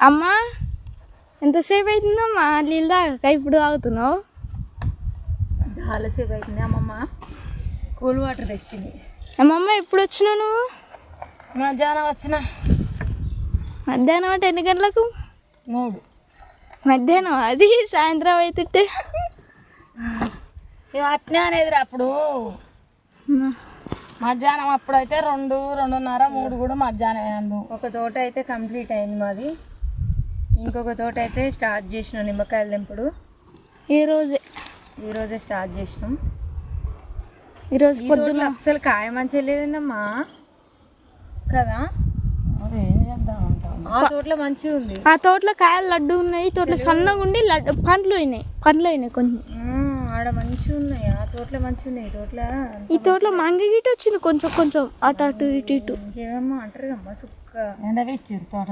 అమ్మా ఎంతసేపు అవుతుందమ్మా నీళ్ళు తాగక ఇప్పుడు తాగుతున్నావు? చాలాసేపు అవుతుంది. అమ్మమ్మ కూల్ వాటర్ తెచ్చింది. అమ్మమ్మ ఎప్పుడు వచ్చినావు నువ్వు? మధ్యాహ్నం వచ్చిన. మధ్యాహ్నం అంటే ఎన్ని గంటలకు? 3. మధ్యాహ్నం అది సాయంత్రం అవుతుంటే అట్నే అనేది అప్పుడు మధ్యాహ్నం అప్పుడైతే 2, 2:30, 3 కూడా మధ్యాహ్నం. ఒక తోట అయితే కంప్లీట్ అయింది మాది. ఇంకొక తోట అయితే స్టార్ట్ చేసినాం నిమ్మకాయలు తెంపుడు. ఈరోజే స్టార్ట్ చేసినాం. ఈరోజు పొద్దున అస్సలు కాయ మంచిగా లేదన్నమ్మా కదా. ఏం చేద్దాం అంటాం. ఆ తోటలో మంచిగా ఉంది. ఆ తోటలో కాయలు లడ్డు ఉన్నాయి. తోటలో సన్నగా ఉండి లడ్డు పండ్లు అయినాయి కొంచెం. ఆడ మంచిగా ఉన్నాయి. ఆ తోటలో మంచిగా ఉన్నాయి. ఈ తోటలో మంగ గిట్ వచ్చింది కొంచెం అటు ఇటు. ఇంకేమమ్మా అంటారు అమ్మా సుక్క ఎండవి ఇచ్చారు తోట.